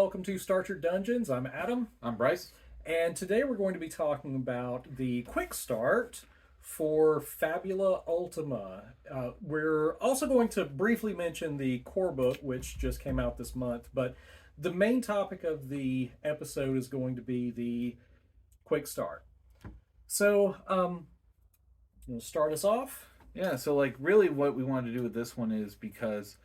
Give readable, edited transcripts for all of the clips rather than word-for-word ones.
welcome to Start Your Dungeons. I'm Adam, I'm Bryce. and today we're going to be talking about the quick start for Fabula Ultima. We're also going to briefly mention the core book, which just came out this month, but the main topic of the episode is going to be the quick start. So, you'll start us off? Yeah, so really what we wanted to do with this one is because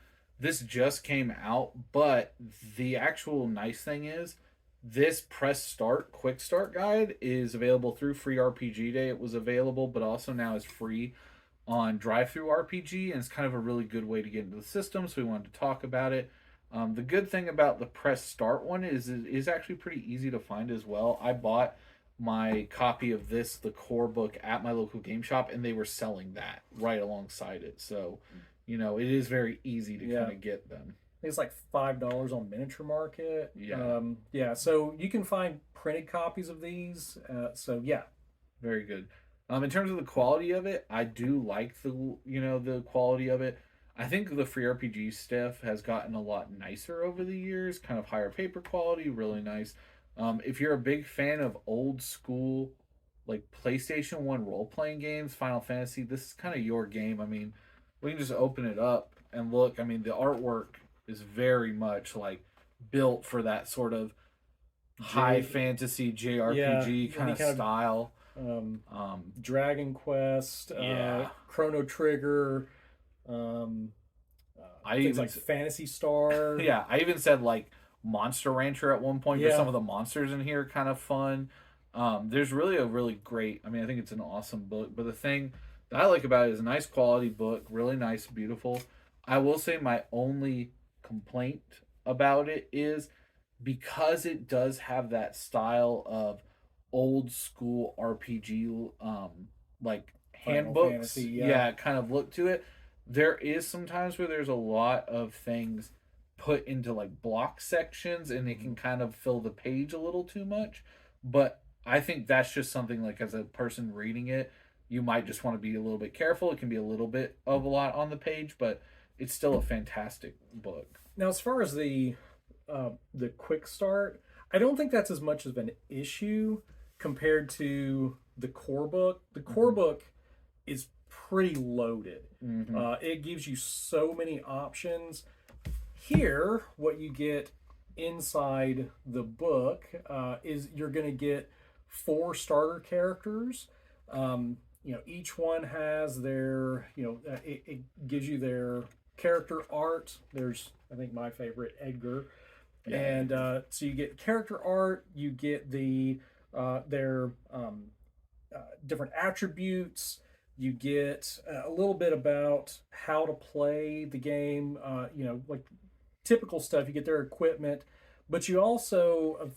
this just came out, but the actual nice thing is this press start quick start guide is available through Free RPG Day. It was available, but also now is free on Drive Through RPG, and it's kind of a really good way to get into the system. So we wanted to talk about it. The good thing about the press start one is it is actually pretty easy to find as well. I bought my copy of this, the core book, at my local game shop, and they were selling that right alongside it. So, it is very easy to kind of get them. I think it's like $5 on Miniature Market. Yeah. So you can find printed copies of these. Very good. In terms of the quality of it, I do like the quality of it. I think the free RPG stuff has gotten a lot nicer over the years, kind of higher paper quality, really nice. If you're a big fan of old school, like PlayStation 1 role playing games, Final Fantasy, this is kind of your game. I mean, we can just open it up and look. I mean, the artwork is very much like built for that sort of high fantasy JRPG kind of style. Dragon Quest, Chrono Trigger, things like Fantasy Star. Yeah, I even said like Monster Rancher at one point, but some of the monsters in here are kind of fun. There's really a really great, I think it's an awesome book, but the thing that I like about it is a nice quality book, really nice, beautiful. I will say my only complaint about it is because it does have that style of old school RPG like handbooks, Fantasy, kind of look to it. There is sometimes where there's a lot of things put into like block sections and it can kind of fill the page a little too much, but I think that's just something like as a person reading it, you might just want to be a little bit careful. It can be a little bit of a lot on the page, but it's still a fantastic book. Now, as far as the quick start, I don't think that's as much of an issue compared to the core book. The core book is pretty loaded. It gives you so many options. Here, what you get inside the book is you're going to get 4 starter characters. Each one has their, it gives you their character art. There's, I think, my favorite, Edgar. Yeah. And so you get character art, you get their different attributes, you get a little bit about how to play the game, like typical stuff. You get their equipment, but you also,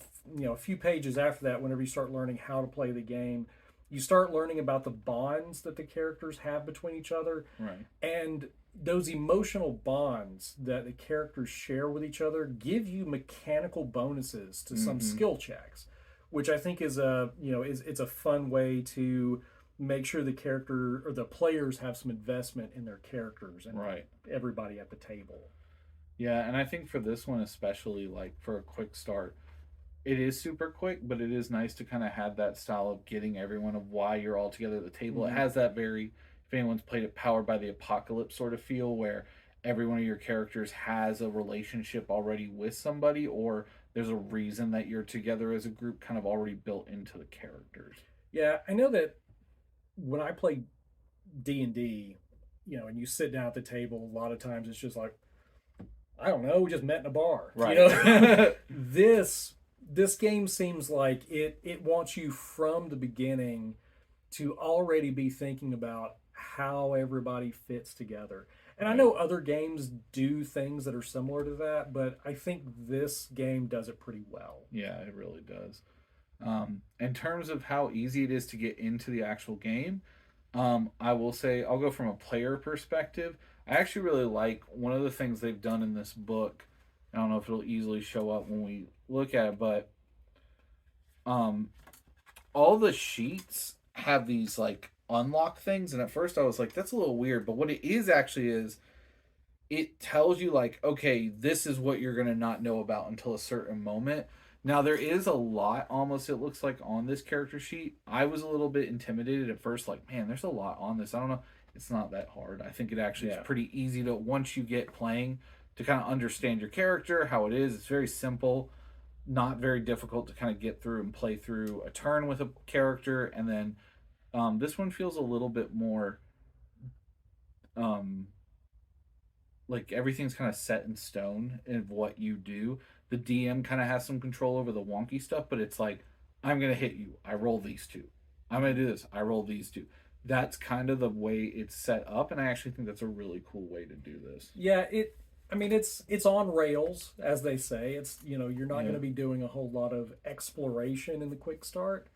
a few pages after that, whenever you start learning how to play the game, you start learning about the bonds that the characters have between each other. Right. And those emotional bonds that the characters share with each other give you mechanical bonuses to some skill checks, which I think is it's a fun way to make sure the character or the players have some investment in their characters and everybody at the table. Yeah, and I think for this one especially, like for a quick start, it is super quick, but it is nice to kind of have that style of getting everyone of why you're all together at the table. It has that very, if anyone's played it, Powered by the Apocalypse sort of feel where every one of your characters has a relationship already with somebody, or there's a reason that you're together as a group kind of already built into the characters. Yeah, I know that when I play D&D, and you sit down at the table, a lot of times it's just like, I don't know, we just met in a bar. Right. This game seems like it wants you from the beginning to already be thinking about how everybody fits together. And I know other games do things that are similar to that, but I think this game does it pretty well. Yeah, it really does. In terms of how easy it is to get into the actual game, I will say, I'll go from a player perspective. I actually really like one of the things they've done in this book. I don't know if it'll easily show up when we look at it, but all the sheets have these like unlock things, and at first I was like, that's a little weird, but what it is actually is it tells you like, okay, this is what you're gonna not know about until a certain moment. Now there is a lot, almost it looks like, on this character sheet. I was a little bit intimidated at first, like, man, there's a lot on this. I don't know. It's not that hard. I think it actually is Yeah. pretty easy to, once you get playing, to kind of understand your character, how it is. It's very simple, not very difficult to kind of get through and play through a turn with a character. And then this one feels a little bit more um, like everything's kind of set in stone in what you do. The DM kind of has some control over the wonky stuff, but it's like, I'm gonna hit you. I roll these two. I'm gonna do this. I roll these two. That's kind of the way it's set up, and I actually think that's a really cool way to do this. Yeah, I mean, it's on rails, as they say. It's, you're not Yeah. going to be doing a whole lot of exploration in the quick start,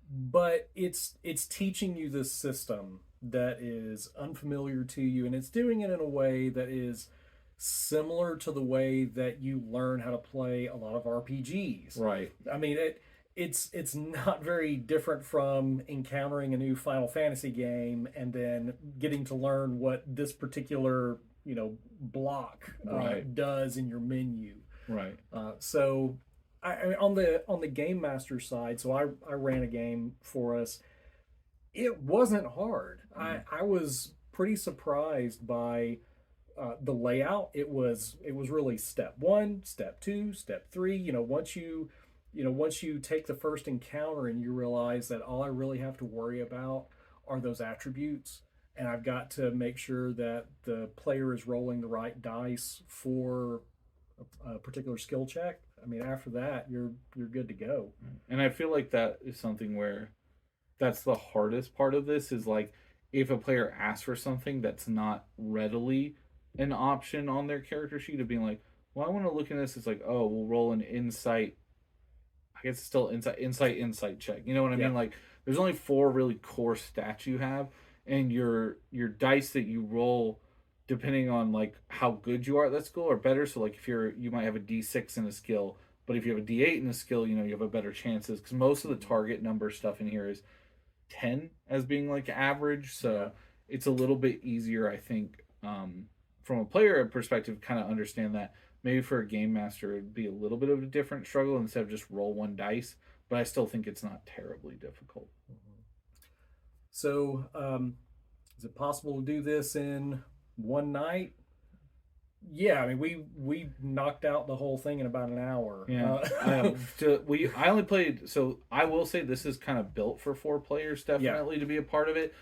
but it's teaching you this system that is unfamiliar to you, and it's doing it in a way that is similar to the way that you learn how to play a lot of RPGs. Right. I mean, it's not very different from encountering a new Final Fantasy game and then getting to learn what this particular block Right. does in your menu. Right. So I mean, on the game master side, so I ran a game for us. It wasn't hard. I was pretty surprised by the layout. It was really step one, step two, step three. Once you take the first encounter and you realize that all I really have to worry about are those attributes, and I've got to make sure that the player is rolling the right dice for a particular skill check. I mean, after that, you're good to go. And I feel like that is something where that's the hardest part of this is like if a player asks for something that's not readily an option on their character sheet of being like, well, I want to look in this. It's like, oh, we'll roll an insight. I guess it's still insight check. You know what I Yeah. mean? Like, there's only 4 really core stats you have, and your dice that you roll, depending on like how good you are at that skill, are better. So like if you might have a D6 in a skill, but if you have a D8 in a skill, you have a better chances because most of the target number stuff in here is 10 as being like average. So Yeah. it's a little bit easier, I think, from a player perspective, kind of understand that. Maybe for a game master, it'd be a little bit of a different struggle instead of just roll one dice, but I still think it's not terribly difficult. So, is it possible to do this in one night? Yeah, I mean, we knocked out the whole thing in about an hour. Yeah, I only played. So I will say this is kind of built for 4 players, definitely to be a part of it.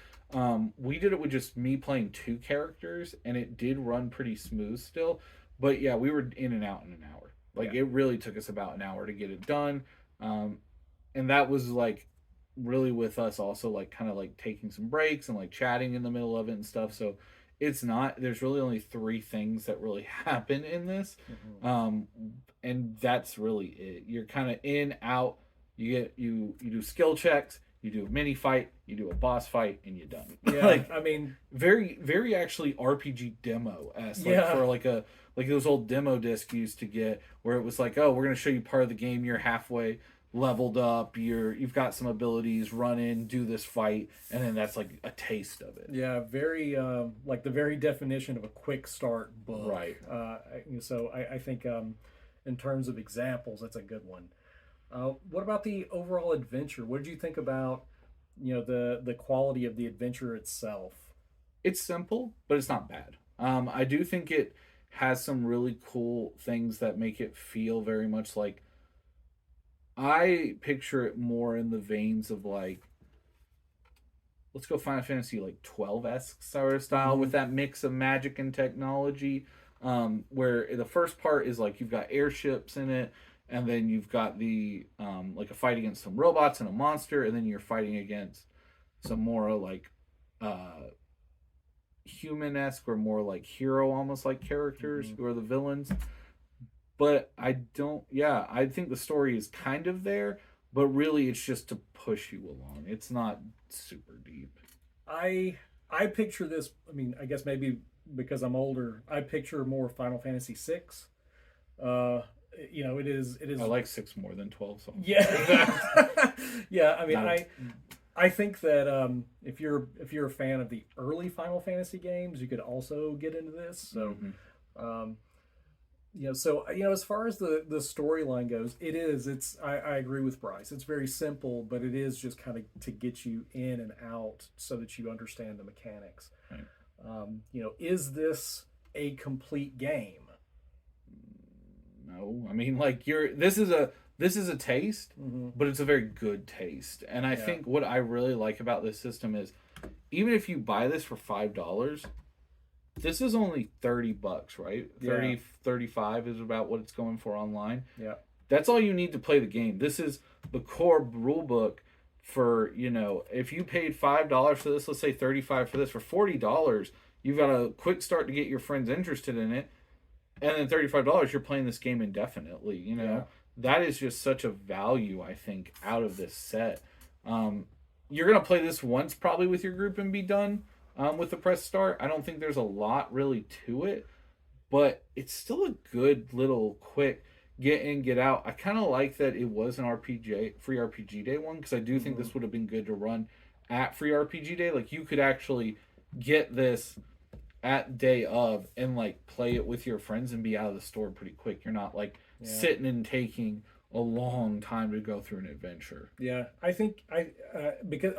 We did it with just me playing 2 characters, and it did run pretty smooth still. But yeah, we were in and out in an hour. Like it really took us about an hour to get it done, and that was like really with us also like kind of like taking some breaks and like chatting in the middle of it and stuff. So it's not. There's really only 3 things that really happen in this, and that's really it. You're kind of in out. You do skill checks. You do a mini fight, you do a boss fight, and you're done. Yeah, like I mean, very, very actually RPG demo as for like those old demo discs you used to get, where it was like, oh, we're gonna show you part of the game. You're halfway leveled up. You've got some abilities. Run in, do this fight, and then that's like a taste of it. yeah, very like the very definition of a quick start book. Right. So I think in terms of examples, that's a good one. What about the overall adventure? What did you think about, the quality of the adventure itself? It's simple, but it's not bad. I do think it has some really cool things that make it feel very much like. I picture it more in the veins of like, let's go Final Fantasy like 12-esque sort of style with that mix of magic and technology. Where the first part is like you've got airships in it. And then you've got the like a fight against some robots and a monster, and then you're fighting against some more like human-esque or more like hero almost like characters who are the villains. But I think the story is kind of there, but really it's just to push you along. It's not super deep. I picture this. I mean, I guess maybe because I'm older, I picture more Final Fantasy VI. It is. I like 6 more than 12. So Yeah, yeah. I mean, I think that if you're a fan of the early Final Fantasy games, you could also get into this. So, Um, so as far as the storyline goes, I agree with Bryce. It's very simple, but it is just kind of to get you in and out so that you understand the mechanics. Right. Is this a complete game? No, I mean, like this is a taste, Mm-hmm. but it's a very good taste. And I think what I really like about this system is, even if you buy this for $5, this is only $30, right? Yeah. 30, 35 is about what it's going for online. Yeah. That's all you need to play the game. This is the core rule book for, if you paid $5 for this, let's say 35 for this, for $40, you've got a quick start to get your friends interested in it. And then $35, you're playing this game indefinitely. Yeah. That is just such a value, I think, out of this set. You're going to play this once probably with your group and be done with the press start. I don't think there's a lot really to it, but it's still a good little quick get in, get out. I kind of like that it was an free RPG day one, because I do think this would have been good to run at free RPG day. Like, you could actually get this at day of and like play it with your friends and be out of the store pretty quick. You're not like sitting and taking a long time to go through an adventure. Yeah, I think because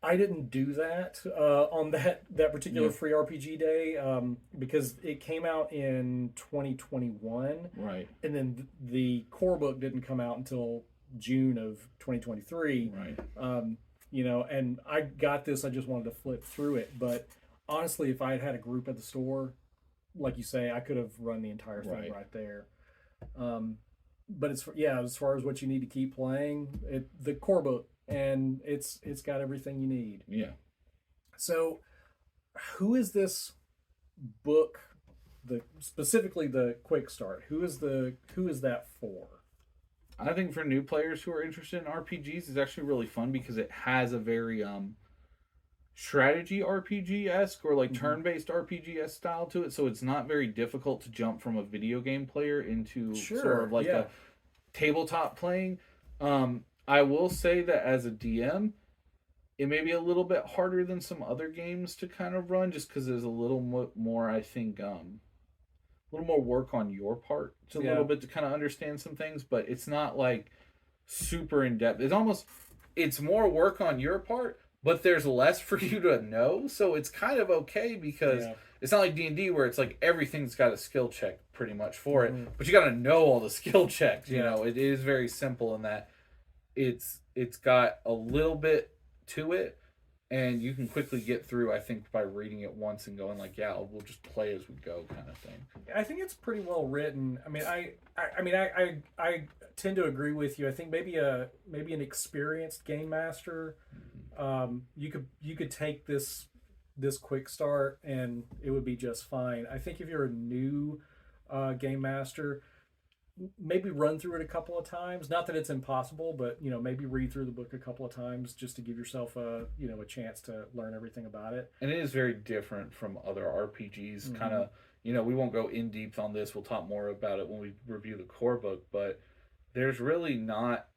I didn't do that on that particular free RPG day because it came out in 2021, right? And then the core book didn't come out until June of 2023, right? And I got this. I just wanted to flip through it, but honestly, if I had had a group at the store, like you say, I could have run the entire thing right there. But as far as what you need to keep playing, the core book, and it's got everything you need. Yeah. So, who is this book? Specifically the quick start. Who is that for? I think for new players who are interested in RPGs, it's actually really fun because it has a very strategy RPG-esque or like turn-based RPG-esque style to it, so it's not very difficult to jump from a video game player into sort of like a tabletop playing. I will say that as a DM, it may be a little bit harder than some other games to kind of run, just because there's a little more, I think, a little more work on your part a little bit to kind of understand some things, but it's not like super in-depth. It's more work on your part, but there's less for you to know, so it's kind of okay, because it's not like D&D where it's like everything's got a skill check pretty much for it, but you got to know all the skill checks. It is very simple in that it's got a little bit to it, and you can quickly get through, I think, by reading it once and going like, we'll just play as we go, kind of thing. I think it's pretty well written. I mean, I tend to agree with you. I think maybe an experienced game master, you could take this quick start and it would be just fine. I think if you're a new game master, maybe run through it a couple of times. Not that it's impossible, but maybe read through the book a couple of times just to give yourself a chance to learn everything about it. And it is very different from other RPGs. Kind of, we won't go in depth on this. We'll talk more about it when we review the core book. But there's really not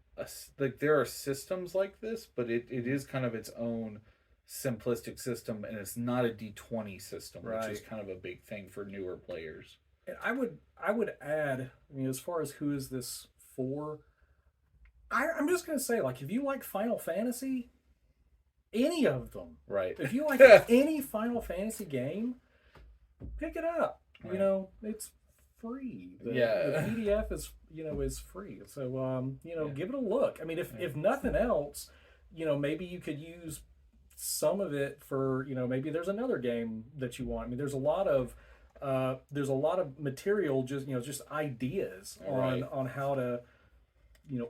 there are systems like this, but it is kind of its own simplistic system, and it's not a D20 system, which is kind of a big thing for newer players. And I would add, as far as who is this for, I'm just going to say, like, if you like Final Fantasy, any of them. Right. If you like any Final Fantasy game, pick it up. Right. It's free. The PDF is free. So, give it a look. I mean, if nothing else, maybe you could use some of it for, maybe there's another game that you want. I mean, there's a lot of material, just ideas on how to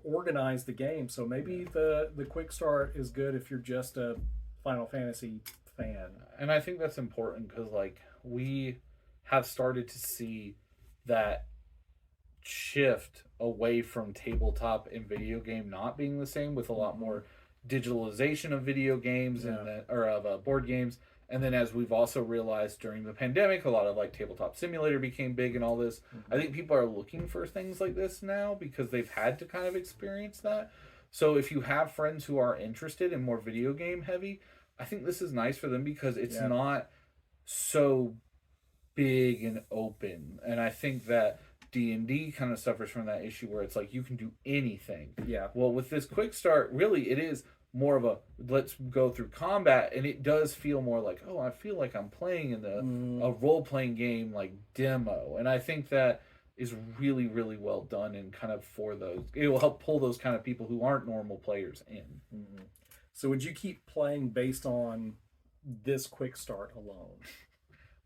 organize the game. So maybe the quick start is good if you're just a Final Fantasy fan. And I think that's important because like we have started to see that shift away from tabletop and video game not being the same, with a lot more digitalization of video games or of board games. And then, as we've also realized during the pandemic, a lot of like tabletop simulator became big and all this. I think people are looking for things like this now because they've had to kind of experience that. So if you have friends who are interested in more video game heavy, I think this is nice for them because it's not so big and open, and I think that D&D kind of suffers from that issue where it's like you can do anything. Yeah. Well, with this quick start, really it is more of a let's go through combat, and it does feel more like, oh, I feel like I'm playing in a role playing game like demo, and I think that is really really well done, and kind of for those, it will help pull those kind of people who aren't normal players in. Mm-hmm. So would you keep playing based on this quick start alone?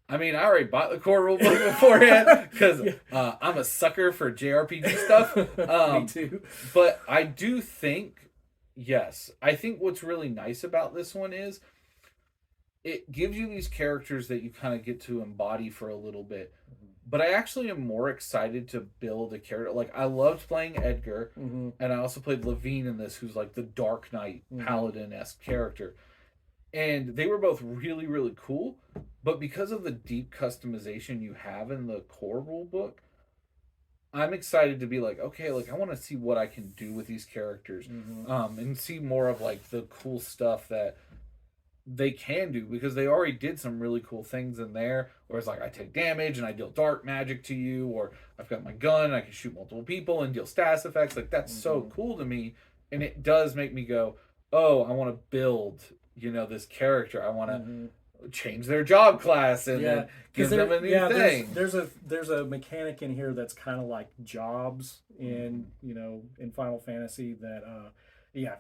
I mean, I already bought the core rulebook beforehand because I'm a sucker for JRPG stuff. Me too. But I do think, yes, I think what's really nice about this one is it gives you these characters that you kind of get to embody for a little bit. But I actually am more excited to build a character. Like, I loved playing Edgar, and I also played Levine in this, who's like the Dark Knight Paladin-esque character. And they were both really, really cool. But because of the deep customization you have in the core rule book, I'm excited to be like, okay, like I want to see what I can do with these characters, and see more of like the cool stuff that they can do, because they already did some really cool things in there where it's like I take damage and I deal dark magic to you, or I've got my gun and I can shoot multiple people and deal status effects. Like that's so cool to me, and it does make me go, oh, I want to build, this character. I want to change their job class and then give them a new thing. There's a mechanic in here that's kind of like jobs in in Final Fantasy that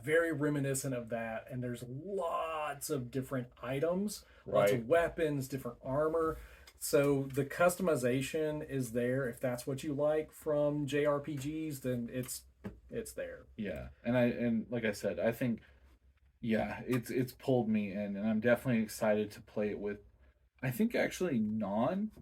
very reminiscent of that. And there's lots of different items, lots of weapons, different armor. So the customization is there. If that's what you like from JRPGs, then it's there. Yeah, and like I said, I think it's pulled me in, and I'm definitely excited to play it with, I think, actually non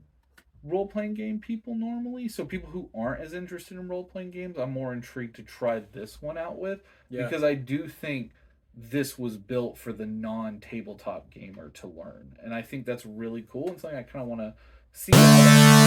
role playing game people normally. So people who aren't as interested in role playing games, I'm more intrigued to try this one out with, because I do think this was built for the non tabletop gamer to learn, and I think that's really cool and something I kind of want to see how